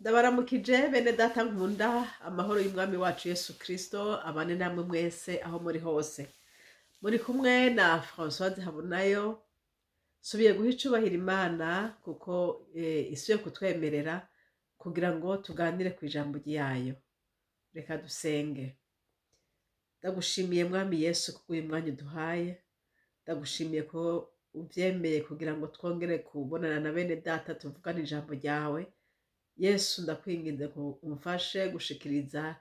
Ndabaramukije bene data nkunda amahoro y'umwami wacu Yesu Kristo abane namwe mwese aho muri hose. Muri kumwe na Françoise Habunayo, subiye guha icubahiro Imana kuko isubiye kutwemerera kugira ngo tuganire ku ijambo ryayo. Reka dusenge. Ndagushimiye mwami Yesu kubw'uyu mwanya uduhaye. Ndagushimiye ko uvyemeye kugira ngo twongere kubonana na bene data tuvugane ijambo ryawe. Yesu ndakwinginze ngo umfashe gushikiriza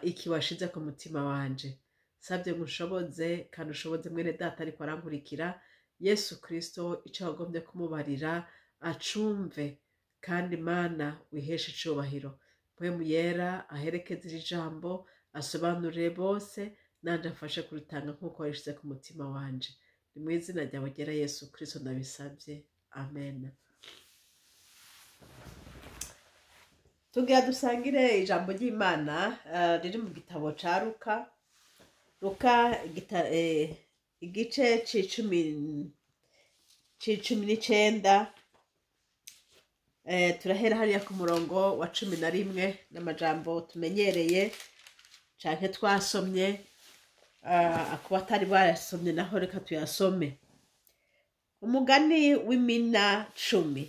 iki washize ku mutima wanje. Savye ngo ushoboze kandi ushoboze mwene data ariko arankurikira. Yesu Kristo ico wagombye kumubarira acumve, kandi Mana wiheshe icubahiro. Mpwemu yera aherekeze iri jambo, asobanurire bose, nanje amfashe kurutanga nk'uko warishize ku mutima wanje. Ni mw'izina ryawe ryera Yesu Kristo ndabisavye, amen. Tugira dusangire ijambo ry'Imana riri mu gitabo ca Luka igice c'icumi n'icenda, turahera hariya ku murongo wa 11 n'amajambo tumenyereye canke twasomye. Akuba atari barasomye naho reka tuyasome. Umugani w'imina 10.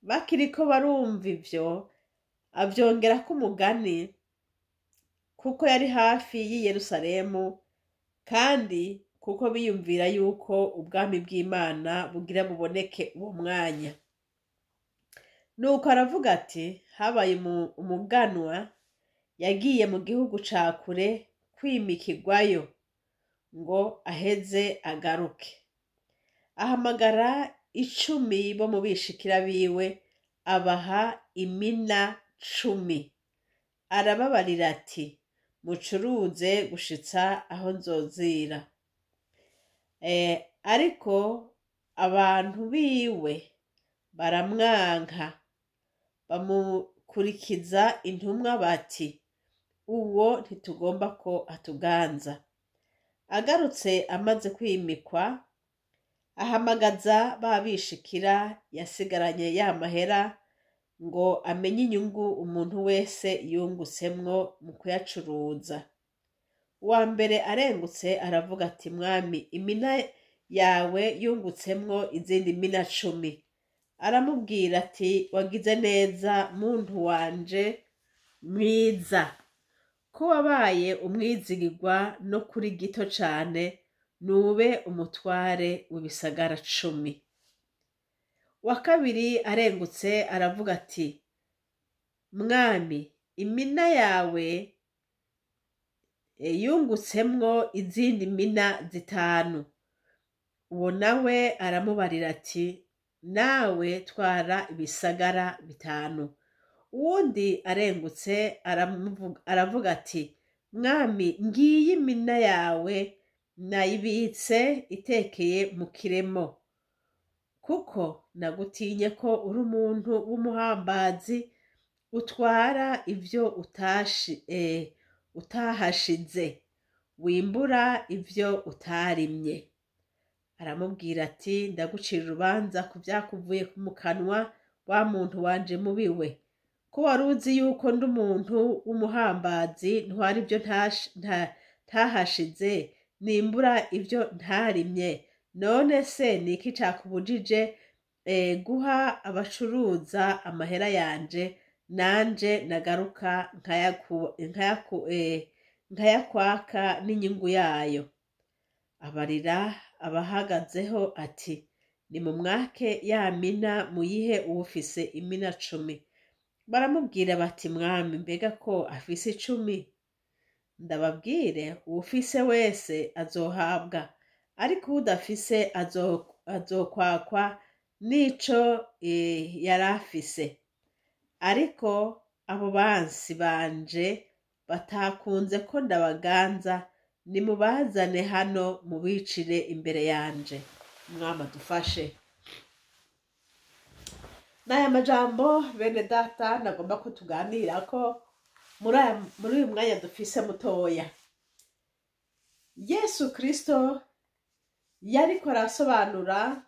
Bakiriko barumva ivyo avyongerako umugani, kuko yari hafi y'i Yerusalemu, kandi kuko biyumvira yuko ubwami bw'Imana bugira buboneke uwo mwanya. Nuko aravuga ati, habaye umuganwa yagiye mu gihugu ca kure kwimikirwayo ngo aheze agaruke. Ahamagara 10 bo mu bishikira biwe, abaha imina 10. Arababarira ati, mucuruze gushitsa aho nzozira. Ariko abantu biwe baramwanka, bamukurikiza intumwa bati, uwo ntitugomba ko atuganza. Agarutse amaze kwimikwa, ahamagaza ba bishikira yasigaranye ya mahera ngo amenye inyungu umuntu wese yungutsemwo mu kuyacuruza. Uwa mbere arengutse aravuga ati, mwami, imina yawe yungutsemwo izindi mina 10. Aramubwira ati, wagize neza muntu wanje mwiza, ko wabaye umwizigirwa no kuri gito cane, nube umutware w'ibisagara 10. Wa kabiri arengutse aravuga ati, mwami, imina yawe yungutsemwo izindi mina 5. Uwo nawe aramubarira ati, nawe twara ibisagara 5. Uwundi arengutse aravuga ati, mwami, ngiyi imina yawe nayibitse itekeye mu kiremo, kuko nagutinye ko uri umuntu w'umuhambazi, utwara ivyo utahashize, wimbura ivyo utarimye. Aramubwira ati, ndagucira urubanza ku vyakuvuye mu kanwa, wa muntu wanje mubiwe, ko wari uzi yuko ndi umuntu w'umuhambazi, ntwara ivyo ntahashize, nimbura ivyo ntarimye. None se niki cakubujije guha abacuruza amahera yanje, nanje nagaruka nkayakwaka n'inyungu yayo? Abarira abahagazeho ati, nimumwake ya mina muyihe uwufise imina 10. Baramubwira bati, mwami, mbega ko afise 10? Ndababwire, uwufise wese azohabwa, ariko udafise azokwakwa n'ico yarafise. Ariko abo bansi banje batakunze ko ndabaganza, nimubazane hano mubicire imbere yanje. Mwama dufashe. N'aya majambo bene data nagomba ko tuganirako muri uyu mwanya dufise mutoya. Yesu Kristo yariko arasobanura.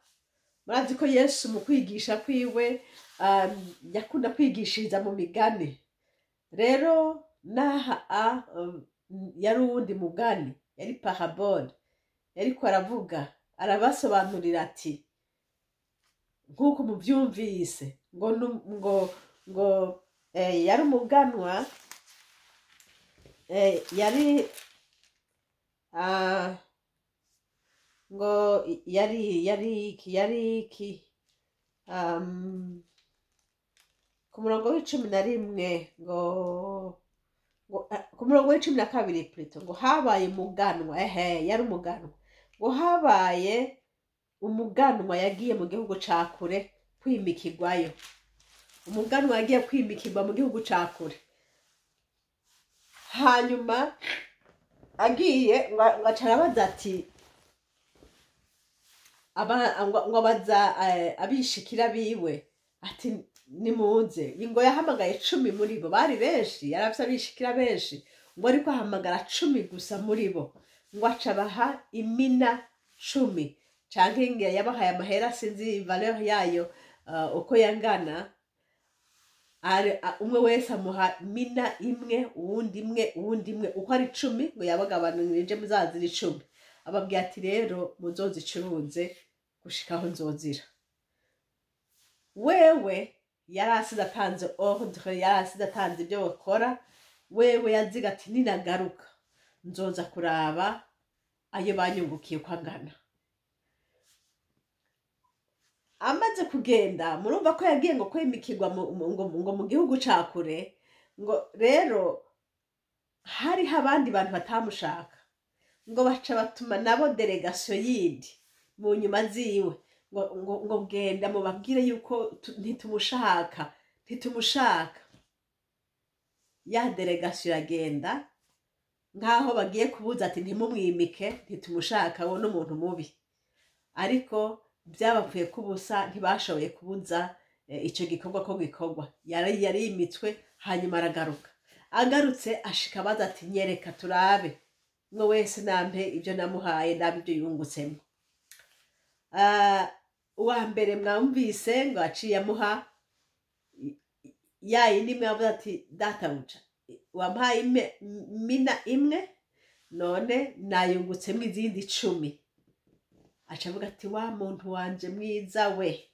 Murazi ko Yesu mu kwigisha kwiwe yakunda kwigishiriza mu migani. Rero naha yari uwundi mugani, yari parabole, yariko aravuga arabasobanurira ati nk'uko muvyumvise ngo yari umuganwa, yari ngo yari iki ku murongo w'icumi na rimwe ngo ku murongo w'icumi na kabiri plutôt ngo habaye umuganwa, yari umuganwa, ngo habaye umuganwa yagiye mu gihugu ca kure kwimikirwayo. Umuganwa yagiye kwimikirwa mu gihugu ca kure, hanyuma agiye ngaca arabaza ati ngo abaza abishikira biwe ati nimuze. Ngo yahamagaye 10 muri bo, bari benshi, yaravye abishikira benshi, ngo ariko ahamagara 10 gusa muri bo, ngo aca baha imina 10 canke nge yabahaye amahera, sinzi valeur yayo uko yangana. Umwe wese amuha mina imwe, uwundi imwe, uko ari 10, ngo yabagabanirije muzazira 10. Ababwiye ati rero muzozicuruze gushikaho nzozira. Wewe yarasize atanze ordre, yarasize atanze ibyo bakora. Wewe yaziga ati ninagaruka nzoza kuraba ayo banyungukiye uko angana. Amaze kugenda, murumva ko yagiye ngo kwimikirwa ngo mu gihugu ca kure. Ngo rero hari abandi bantu batamushaka, ngo baca batuma nabo delegation yindi mu nyuma ziwe, ngo genda mubabwire yuko ntitumushaka. Ya delegation yagenda nkaho bagiye kubuza ati ntimumwimike, ntitumushaka, wo n'umuntu mubi. Ariko byabapfuye kubusa, ntibashoboye kubuza ico gikorwa ko gikorwa. Yari yimitswe, hanyuma aragaruka. Agarutse ashika abaza ati nyereka turabe, mwe wese nampe ibyo namuhaye, nabe ibyo yungutsemo. Uwa mbere mwumvise ngo aciye amuha yayindi imwe, avuga ati databuja wampaye mina imwe, none nayungutsemo izindi 10. Aca avuga ati wa muntu wanje mwiza we,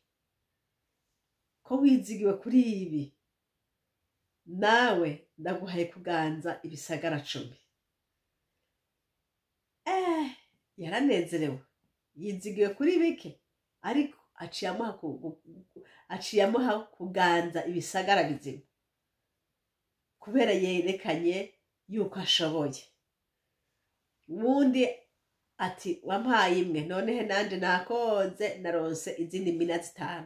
ko wizigiwe kuri ibi, nawe ndaguhaye kuganza ibisagara 10. Yaranezerewe, yizigiwe kuri bike, ariko aciye amuha kuganza ibisagara bizima, kubera yerekanye yuko ashoboye. Uwundi ati wampaye imwe, nonehe nanje nakoze naronse izindi mina 5.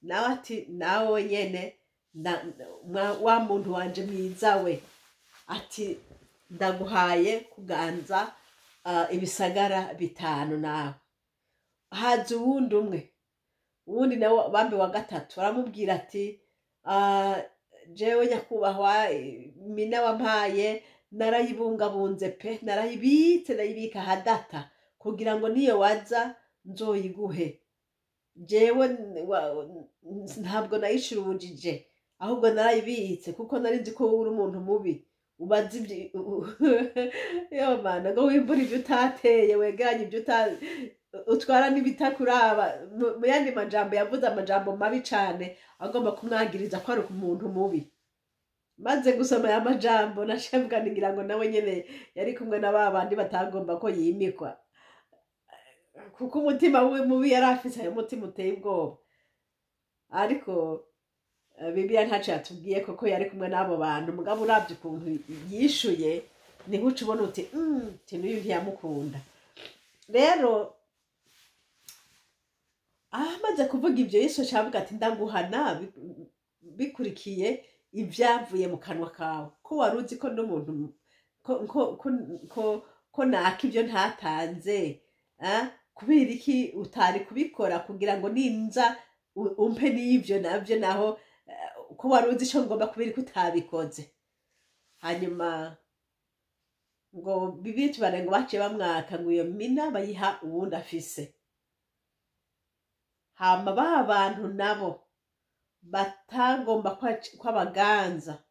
Nawe ati nawe nyene wa muntu wanje mwiza we, ati ndaguhaye kuganza ibisagara 5 nawe. Haza uwundi umwe, uwundi nawe bambe wa gatatu, aramubwira ati jewe nyakubahwa, mina wampaye narayibungabunze pe, narayibika hadata kugira ngo niyo waza nzoyiguhe. Jewe ntabwo nayishurubujije, ahubwo narayibitse kuko nari nzi ko uri umuntu mubi, ubazi yo mana, ngo wimbura ibyo utateye, wegeranye ibyo utwara n'ibitakuraba. Mu yandi majambo yavuze amajambo mabi cane, agomba kumwagiriza ko ari umuntu mubi. Maze gusoma aya majambo nashembwa ngira ngo nawe nyene yari kumwe na babandi batagomba ko yimikwa, kuko umutima we mubi yari afise, ayo mutima uteye ubwoba. Ariko Bibiliya ntaco yatubwiye koko yari kumwe n'abo bantu. Mugabo uravye ukuntu yishuye, niho uca ubona uti n'uyu ntiyamukunda. Rero amaze kuvuga ibyo, Yesu acavuga ati ndaguhana bikurikiye ibyavuye mu kanwa kawe, ko wari uzi ko n'umuntu ko naka ibyo ntatanze, kubera iki utari kubikora kugira ngo ninza umpe n'ibyo nabyo, naho ko wari uzi icyo ngomba, kubera ko utabikoze. Hanyuma ngo Bibiliya tubana ngo baciye bamwaka ngo iyo mina bayiha uwundi afise. Hama ba bantu nabo batagomba ko abaganza,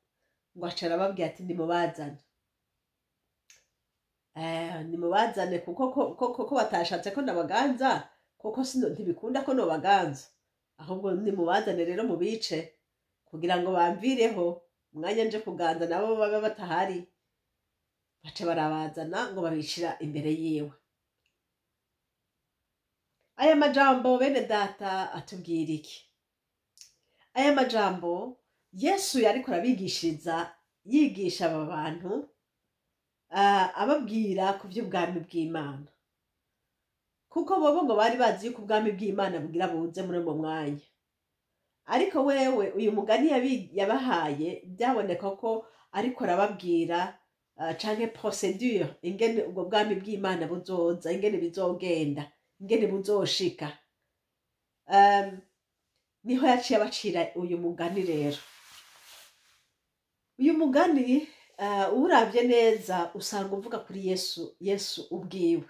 ngo aca arababwira ati nimubazane. Nimubazane kuko batashatse ko nabaganza, kuko ntibikunda ko nobaganza, ahubwo nimubazane rero mubice kugira ngo bamvireho umwanya nje kuganza nabo babe batahari. Baca barabazana ngo babicira imbere yiwe. Aya majambo bene data atubwira iki? Aya majambo Yesu yariko arabigishiriza, yigisha aba bantu, ababwira ku by'ubwami bw'Imana, kuko bobo ngo bari bazi yuko ubwami bw'Imana bugira buze muri uwo mwanya. Ariko wewe uyu mugani yabahaye byaboneka ko ariko arababwira canke procedure ingene ubwo bwami bw'Imana buzoza, ingene bizogenda, ingene buzoshika. Niho yaciye abacira uyu mugani rero. Uyu mugani uravye neza usanga uvuga kuri Yesu ubwiwe.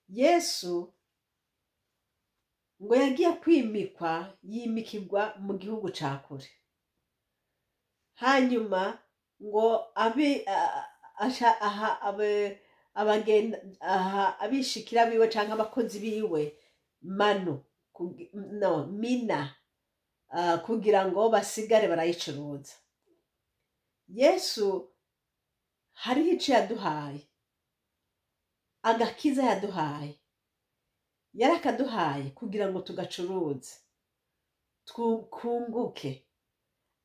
Yesu ngo yagiye kwimikwa, yimikirwa mu gihugu ca kure. Hanyuma ngo abishikira biwe canke abakozi biwe mina kugira ngo basigare barayicuruza. Yesu hariho ico yaduhaye, agakiza yaduhaye, yarakaduhaye kugira ngo tugacuruze twunguke.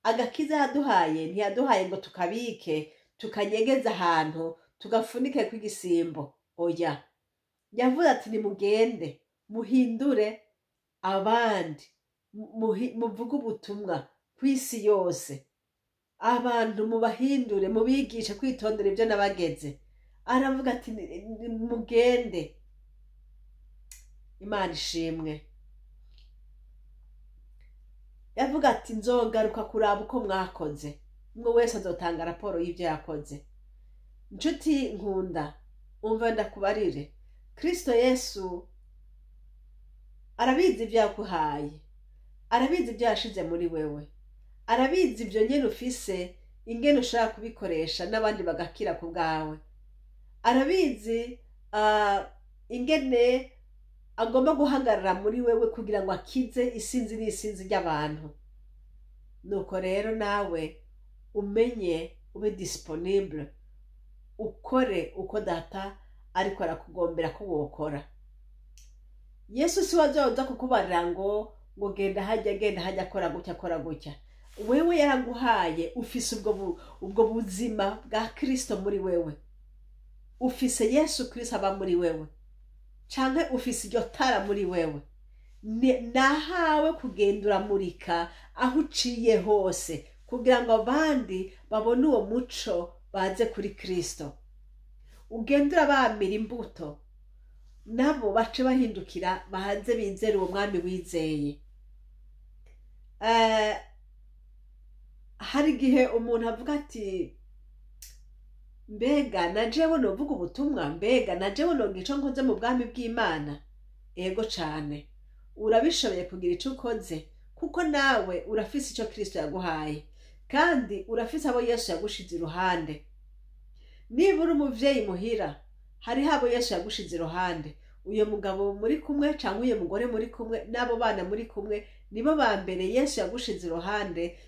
Agakiza yaduhaye ntiyaduhaye ngo tukabike tukanyegeza ahantu tugafunike kw'igisimbo. Oya, yavuze ati nimugende muhindure abandi, muvuge ubutumwa kw'isi yose, abantu mubahindure, mubigishe kwitondera ibyo nabageze. Aravuga ati mugende. Imana ishimwe. Yavuga ati nzogaruka kuraba uko mwakoze, umwe wese azotanga raporo y'ibyo yakoze. Nshuti nkunda, umva ndakubarire, Kristo Yesu arabizi ibyo yakuhaye, arabizi ibyo yashize muri wewe, arabizi ibyo nyene ufise ingene ushaka kubikoresha n'abandi bagakira ku bwawe. Arabizi ingene agomba guhagarara muri wewe kugira ngo akize isinzi n'isinzi ry'abantu. Nuko rero nawe umenye, ube disponible, ukore uko data ariko arakugombera ko wokora. Yesu si wazoza kukubarira ngo genda hajya akora gutya. Wewe yaraguhaye, ufise ubwo buzima bwa Kristo muri wewe, ufise Yesu Kristo aba muri wewe, canke ufise iryo tara muri wewe. Nahawe kugenda uramurika aho uciye hose kugira ngo abandi babone uwo muco baze kuri Kristo. Ugenda urabamira imbuto, nabo bace bahindukira bahanze bizere uwo mwami wizeye. Hari igihe umuntu avuga ati mbega najewe novuga ubutumwa, mbega najewe nogira ico nkoze mu bwami bw'Imana. Ego cane urabishoboye kugira ico ukoze, kuko nawe urafise ico Kristo yaguhaye, kandi urafise abo Yesu yagushize iruhande. Niba uri umuvyeyi muhira, hariho abo Yesu yagushize iruhande. Uyo mugabo muri kumwe canke uyo mugore muri kumwe n'abo bana muri kumwe nibo ba mbere Yesu yagushize iruhande,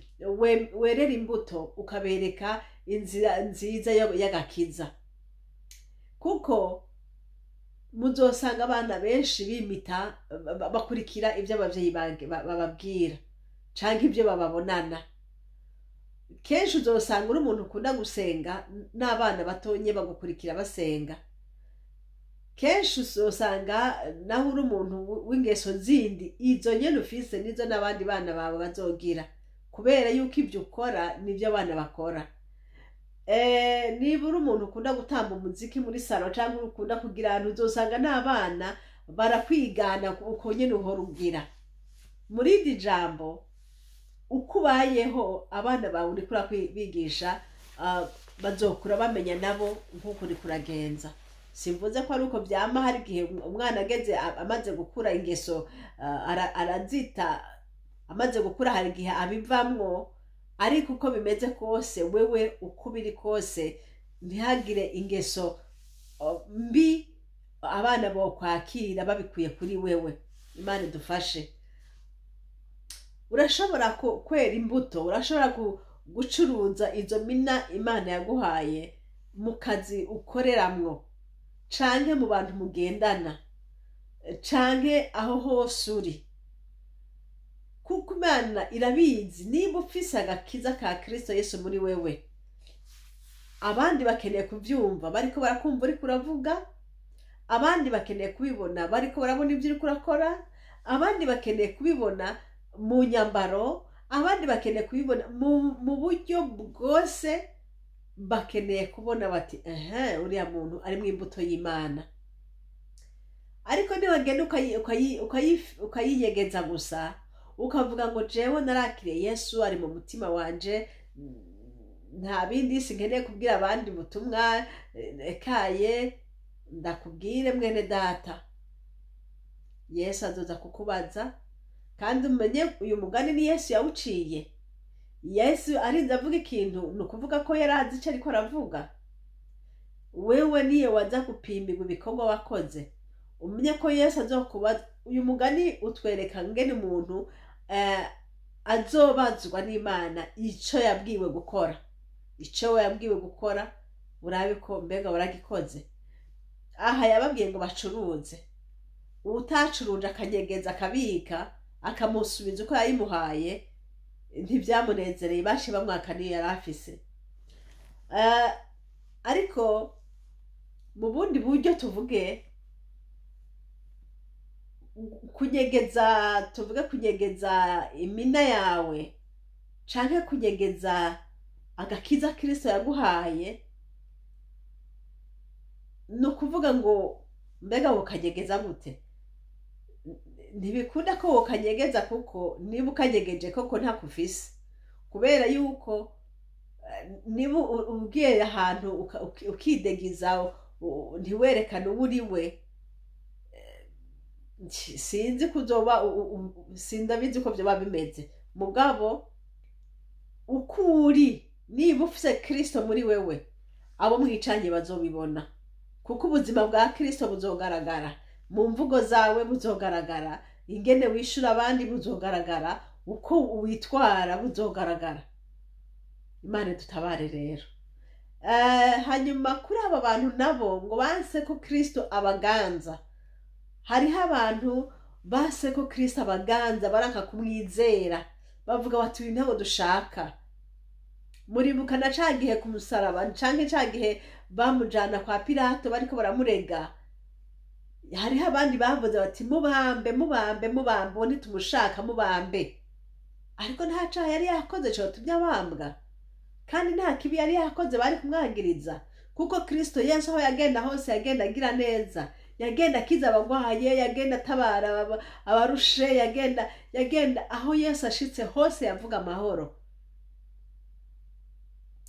werera imbuto ukabereka inzira nziza y'agakiza. Kuko muzosanga abana benshi bimita bakurikira ibyo abavyeyi bababwira canke ibyo bababonana. Kenshi uzosanga uri umuntu ukunda gusenga n'abana batonye bagukurikira basenga. Kenshi uzosanga naho uri umuntu w'ingeso zindi, izo nyene ufise nizo n'abandi bana bawe bazogira, kubera yuko ibyo ukora nibyo abana bakora. Niba uri umuntu ukunda gutamba umuziki muri salo cyangwa ukunda kugira ahantu, uzosanga n'abana barakwigana uko nyene uhora ugira. Muri iri jambo uko ubayeho abana bawe uriko urabigisha, bazokura bamenya nabo nk'uko uriko uragenza. Simvuze ko ari uko vyama, hari igihe umwana ageze amaze gukura ingeso arazita amaze gukura hari igihe abivamwo, ariko uko bimeze kose wewe uko biri kose ntihagire ingeso mbi abana bo kwakira babikuye kuri wewe. Imana idufashe. Urashobora kwera imbuto, urashobora gucuruza izo mina Imana yaguhaye mu kazi ukoreramwo, canke mu bantu mugendana, canke aho hose uri, kuko Imana irabizi niba ufise agakiza ka Kristo Yesu muri wewe. Abandi bakeneye kuvyumva bariko barakumva uriko uravuga, abandi bakeneye kubibona bariko barabona ibyo uriko urakora, abandi bakeneye kubibona mu nyambaro, abandi bakeneye kubibona mu buryo bwose, bakeneye kubona bati uriya muntu ari mu imbuto y'Imana. Ariko niwagenda ukayinyegeza gusa ukavuga ngo jewe narakiriye Yesu ari mu mutima wanje, nta bindi sinkeneye kubwira abandi butumwa, ekaye ndakubwire mwene data, Yesu azoza kukubaza. Kandi umenye uyu mugani ni Yesu yawuciye. Yesu arinze avuga ikintu ni ukuvuga ko yarazi icyo ariko aravuga. Wewe niye waza gupimbirwa ibikorwa wakoze, umenye ko Yesu azokubaza. Uyu mugani utwereka ngene umuntu azobazwa n'Imana ico yabwiwe gukora. Ico yabwiwe gukora urabiko mbega uragikoze. Aha yababwiye ngo bacuruze. Utacuruje akanyegeza akabika akamusubiza uko yayimuhaye, ntibyamunezereye, bashi bamwakaniye yari afise. Ariko mu bundi buryo tuvuge kunyegeza, tuvuge kunyegeza imina yawe canke kunyegeza agakiza Kristo yaguhaye, no kuvuga ngo mbega ukanyegeza gute? Ntibikunda ko ukanyegeza, kuko niba ukanyegeje koko ntakufise, kubera yuko niba ubwiye ahantu ukidegiza ntiwerekane uwo uri we, sinzi kuzoba sindabizi ko byoba bimeze. Mugabo uko uri, niba ufise Kristo muri wewe, abo mwicanye bazobibona, kuko ubuzima bwa Kristo buzogaragara mu mvugo zawe, buzogaragara ingene wishura abandi, buzogaragara uko witwara, buzogaragara. Imana tutabare rero. Hanyuma kuri aba bantu nabo ngo banse ko Kristo abaganza, hariho abantu base ko Kristo abaganza, baranka kumwizera, bavuga bati uyu ntabwo dushaka. Muribuka na cagihe ku musaraba, canke cagihe bamujana kwa Pilato bariko baramurega, hariho abandi bavuze bati mubambe mubambe mubambe, ntitumushaka mubambe. Ariko nta caha yari yakoze cyo tubyabambwa, kandi nta kibi yari yakoze bari kumwagiriza, kuko Kristo Yesu aho yagenda hose yagenda agira neza, yagenda akiza abagwaye, yagenda atabara abarushe, yagenda aho Yesu ashitse hose yavuga amahoro.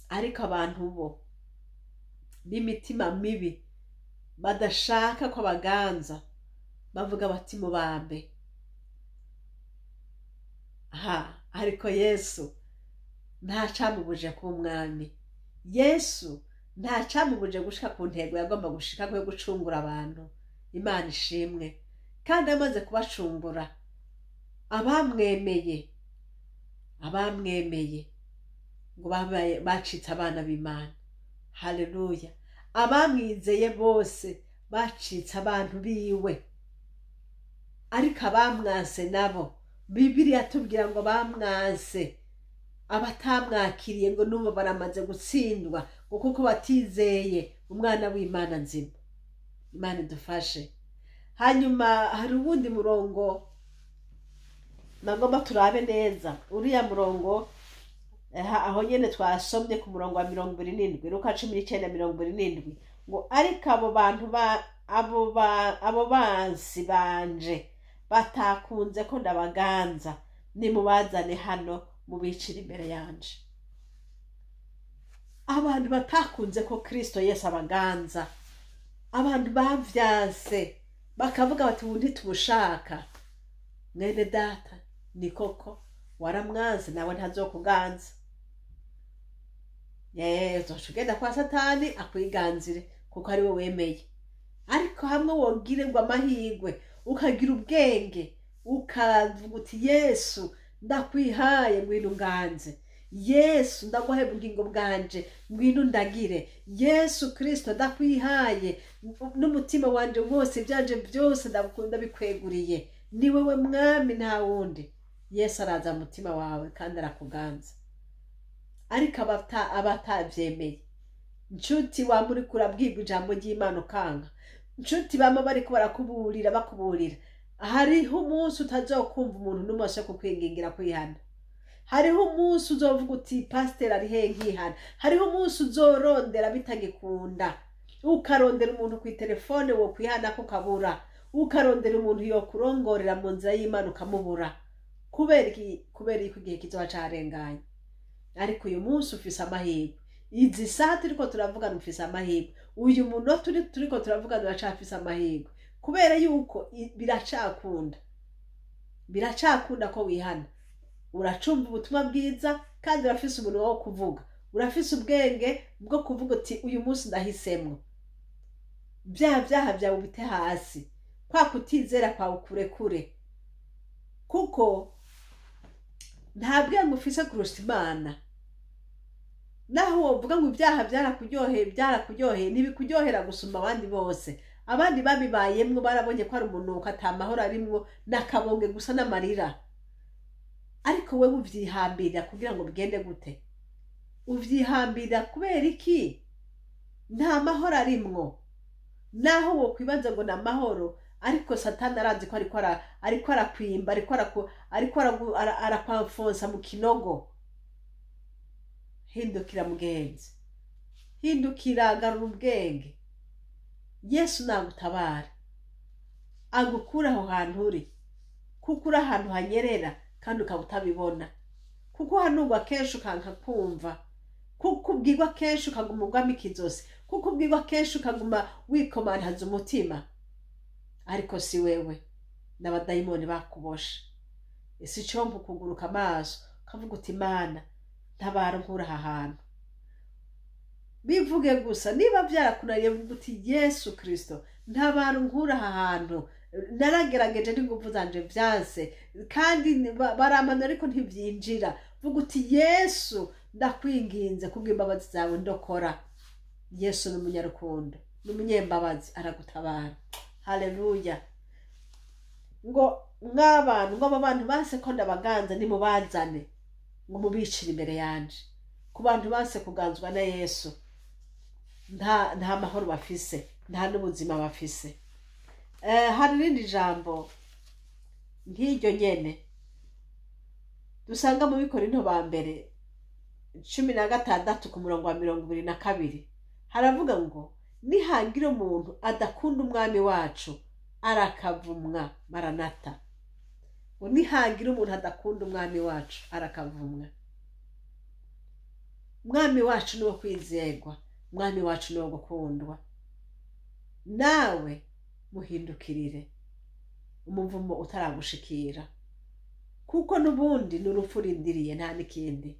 Ariko abantu bo b'imitima mibi badashaka ko baganza, bavuga bati mubambe. Ariko Yesu nta camubuje kuba umwami. Yesu nta camubuje gushika ku ntego yagomba gushika yo gucungura abantu. Imana ishimwe. Kandi amaze kubacungura, abamwemeye ngo bacitse abana b'Imana. Haleluya. Abamwizeye bose bacitse abantu biwe. Ariko abamwase nabo, Bibiliya tubwira ngo bamwase, abatamwakiriye ngo nubo baramaze gutsindwa, kuko batizeye umwana w'Imana nzima. Imana idufashe. Hanyuma hari ubundi murongo nagomba turabe neza. Uriya murongo aho nyene twasomye ku murongo wa 27, Luka 19:27, ngo ariko abo bantu abo bansi banje batakunze ko ndabaganza, nimubazane hano mubicira imbere yanje. Abantu batakunze ko Kristo Yesu abaganza, abantu bavyanse bakavuga bati ubu ntitumushaka. Mwene data, ni koko waramwanze nawe ntazokuganza. Uzoca ugenda kwa Satani akwiganzire kuko ari we wemeye. Ariko hamwe wogire ngo amahirwe ukagira ubwenge ukavuga uti Yesu ndakwihaye ngwino unganze, Yesu ndaguhaye ubugingo bwanje ngwino ndagire, Yesu Kristo ndakwihaye n'umutima wanje wose ibyanje byose ndabikweguriye, ni wewe mwami nta wundi. Yesu araza mutima wawe kandi arakuganza. Ariko abatavyemeye, nshuti wa muri kurabwirwa ijambo ry'Imana ukanga, nshuti bama bariko barakuburira bakuburira, hariho umunsi utazokumva umuntu n'umwe ashaka kukwingingira kwihana. Hariho umunsi uzovuga uti pastor ari he nkihana. Hariho umunsi uzorondera bitagikunda, ukarondera umuntu ku telefone wo kwihana ko kabura, ukarondera umuntu yo kurongorera mu nzira y'Imana ukamubura. Kubera yuko igihe kizoba carenganye. Ariko uyu munsi ufise amahirwe. Izi saha turiko turavugana ufise amahirwe. Uyu munota turiko turavugana uracafise amahirwe. Kubera yuko biracakunda ko wihana. Uracumva ubutumwa bwiza kandi urafise umuntu wo kuvuga. Urafise ubwenge bwo kuvuga uti uyu munsi ndahisemwo. Byaha byawe ubite hasi. Kwa kutizera kwawe kurekure. Kuko nta bwenge ufise kurusha Imana. Naho wovuga ngo ibyaha byarakuryoheye ntibikujohera gusumba abandi bose. Abandi babibayemwo barabonye ko ari umunuko atamahoro arimwo nakabonge gusa n'amarira. Ariko wewe uvyihambira kugira ngo bigende gute? Uvyihambira kubera iki? Nta mahoro arimwo. Naho wo kwibaza ngo na mahoro, ariko Satani arazi ko ariko arakwimba, ariko arakwafonsa mu kinogo. Hindukira mugenzi, hindukira, garura ubwenge. Yesu nagutabara, agukura aho hantu uri, kuko uri ahantu hanyerera kandi ukaba utabibona, kuko hanugwa kenshi ukanka kumva, kuko ubwirwa kenshi ukaguma ugwamo ikizosi, kuko ubwirwa kenshi ukaguma wikomantaza umutima. Ariko si wewe, n'abadayimoni bakuboshe. Ese icompa ukuguruka amaso ukavuga uti Mana ntabara nkura aha hantu. Bivuge gusa, niba byarakunaniye vuga uti Yesu Kristo ntabara nkura aha hantu. Naragerageje n'ingufu zanje vyanse kandi baramana ariko ntivyinjira. Vuga uti Yesu ndakwinginze kubw'imbabazi zawe ndokora. Yesu ni umunyarukundo, ni umunyembabazi, aragutabara. Haleluya. Ngo aba bantu base ko ndabaganza nimubazane ngo mubicire imbere yanje. Ku bantu base kuganzwa na Yesu nta mahoro bafise, nta n'ubuzima bafise. Hari irindi jambo nk'iryo nyene dusanga mu Bikorinto ba mbere 16 ku murongo wa 22. Haravuga ngo nihangira umuntu adakunda umwami wacu arakavumwa. Maranata. Ngo nihangira umuntu adakunda umwami wacu arakavumwa. Umwami wacu ni wo kwizerwa, umwami wacu ni wo gukundwa. Nawe muhindukirire umuvumo utaragushikira, kuko n'ubundi n'urupfu rindiriye nta n'ikindi.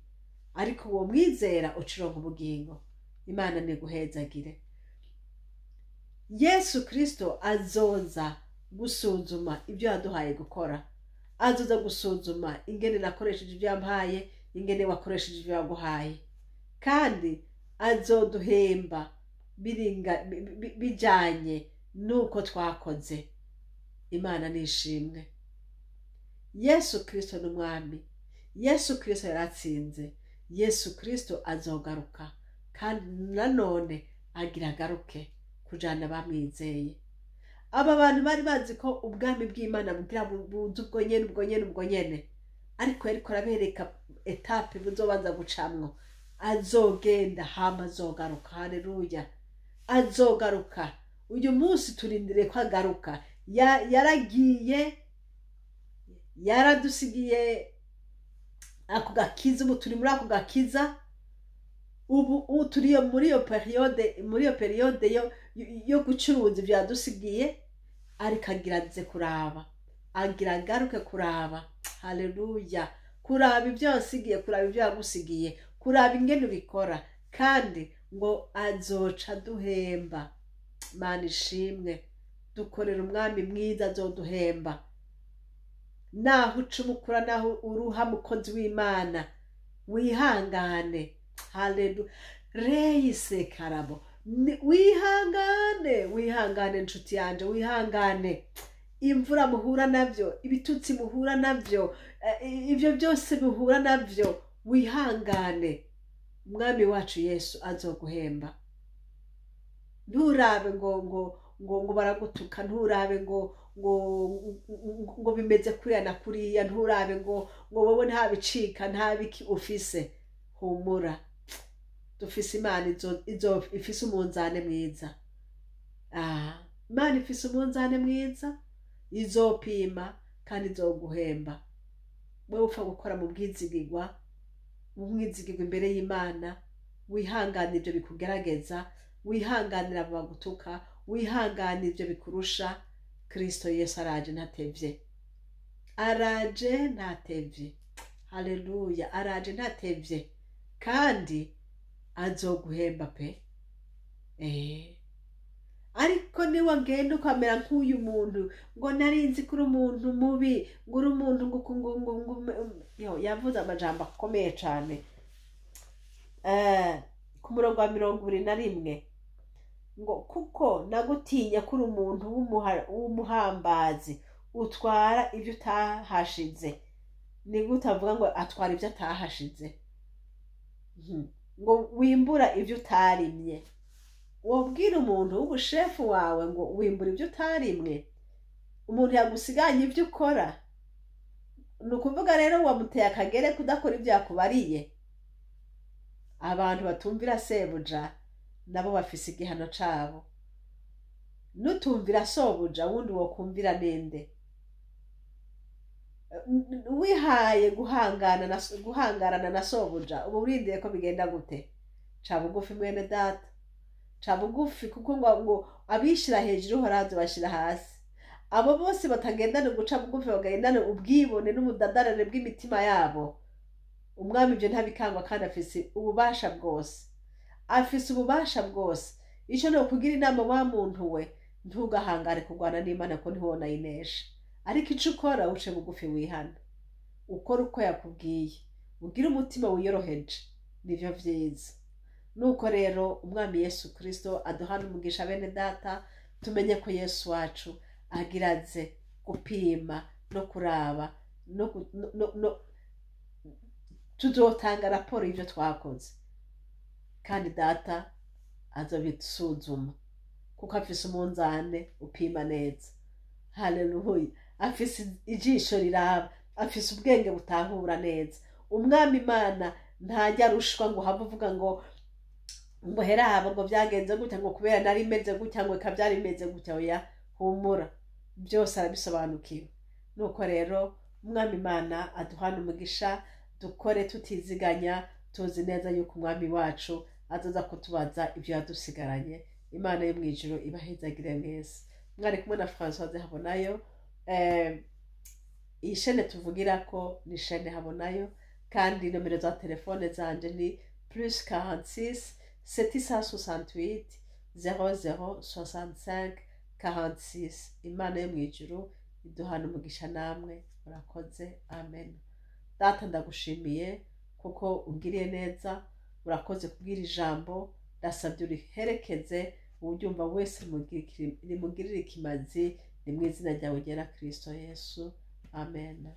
Ariko uwo mwizera ucironka ubugingo. Imana niguhezagire. Yesu Kristo azoza gusuzuma ibyo yaduhaye gukora. Azoza gusuzuma ingene nakoresheje ibyo yampaye, ingene wakoresheje ibyo yaguhaye. Kandi azoduhemba bijanye nuko twakoze. Imana nishimwe. Yesu Kristo n'umwami. Yesu Kristo yaratsinze. Yesu Kristo azogaruka kandi nanone agira agaruke kujana bamwizeye. Aba bantu bari bazi ko ubwami bw'Imana bugira buzu ubwo nyene. Ariko yariko arabereka etape buzobanza gucamwo. Azogenda hama azogaruka. Haleluya. Azogaruka. Uyu munsi turindire ko agaruka. Yaragiye, yaradusigiye ako gakiza. Ubu turi muri ako gakiza. Ubu turi muri iyo periode yo gucuruza ibyo yadusigiye. Ariko agiraze kuraba, agira agaruke kuraba. Haleluya. kuraba ibyo wasigiye, kuraba ibyo yagusigiye, kuraba ingene ubikora, kandi ngo azoca duhemba. Mana ishimwe, dukorera umwami mwiza azoduhemba. Naho ucumukura, naho uruha mukozi w'Imana, wihangane. Haleluya. Reyise karabo, wihangane nshuti yanje, wihangane. Imvura muhura navyo, ibitutsi muhura navyo, ibyo byose muhura navyo, wihangane. Umwami wacu Yesu azoguhemba. Nturabe ngo baragutuka, nturabe ngo bimeze kuriya na kuriya, nturabe ngo wowe nta bicika, nta biki ufise. Humura, dufise Imana ifise umunzane mwiza. Imana ifise umunzane mwiza, izopima kandi izoguhemba. Wewe upfa gukora mu bwizigirwa, imbere y'Imana, wihanganira ibyo bikugerageza, wihanganira abo bagutuka, wihanganira ibyo bikurusha. Kristo Yesu araje ntatevye, araje ntatevye. Haleluya, araje ntatevye, kandi azoguhemba pe. Ariko niwe ngenda ukamera nk'uyu muntu, ngo narinzi kuri umuntu mubi, ngo uri umuntu ngo yavuze amajambo akomeye cyane. Ku murongo wa 21, ngo kuko nagutinya kuri umuntu w'umuhambazi, utwara ibyo utahashize. Ni gute avuga ngo atwara ibyo atahashize? Ngo wimbura ibyo utarimye. Wobwira umuntu w'ubushefu wawe ngo wimbura ibyo utarimwe? Umuntu yagusiganye ibyo ukora. Ni ukuvuga rero wamuteye akagere kudakora ibyo yakubariye. Abantu batumvira sebuja nabo bafise igihano cabo. Nutumvira sobuja, wundi wokumvira nende? Wihaye guhangarana na sobuja, ubu urindiye ko bigenda gute? Ca bugufi mwene data, ca bugufi, kuko ngo abishira hejuru horazo bashira hasi. Abo bose batagendana guca bugufi, bagagendana ubwibone n'umudadarane bw'imitima yabo. Umwami ibyo ntabikangwa, kandi afise ububasha bwose. Afise ububasha bwose. Ico no kugira inama wa muntu we, ntugahangare kurwana n'Imana ko ntiwona yinesha. Ariko ico ukora, uce bugufi wihana. Ukora uko yakubwiye. Ugira umutima wiyoroheje. Nivyo vyiza. Nuko rero umwami Yesu Kristo aduhana umugisha bene data, tumenye ko Yesu wacu agiraze gupima no kuraba tuzotanga raporo y'ibyo twakoze, kandi data azobisuzuma kuko afise umunzane upima neza. Haleluya. Afise ijisho riraba, afise ubwenge butahura neza. Umwami Imana ntajya arushwa ngo have uvuga ngo heraba ngo byagenze gutya, ngo kubera nari meze gutya, ngo kabyari meze gutya. Oya, humura, byose arabisobanukiwe. Nuko rero umwami Imana aduhana umugisha, dukore tutiziganya, tuzi neza yuko umwami wacu azoza kutubaza ibyo yadusigaranye. Imana yo mwijuru ibahezagire mwese. Mwari kumwe na Françoise Habonayo. Iyi shene tuvugira ko ni shene Habonayo, kandi nomero za telefone zanje ni +46 768 0065 46. Imana yo mwijuru iduhana umugisha namwe. Murakoze. Amen. Data ndagushimiye kuko ungiriye neza. Murakoze kubwira ijambo, ndasabye uriherekeze uwuryumva wese rimugirire ikimazi, ni mu izina ryawe ryera Kristo Yesu. Amen.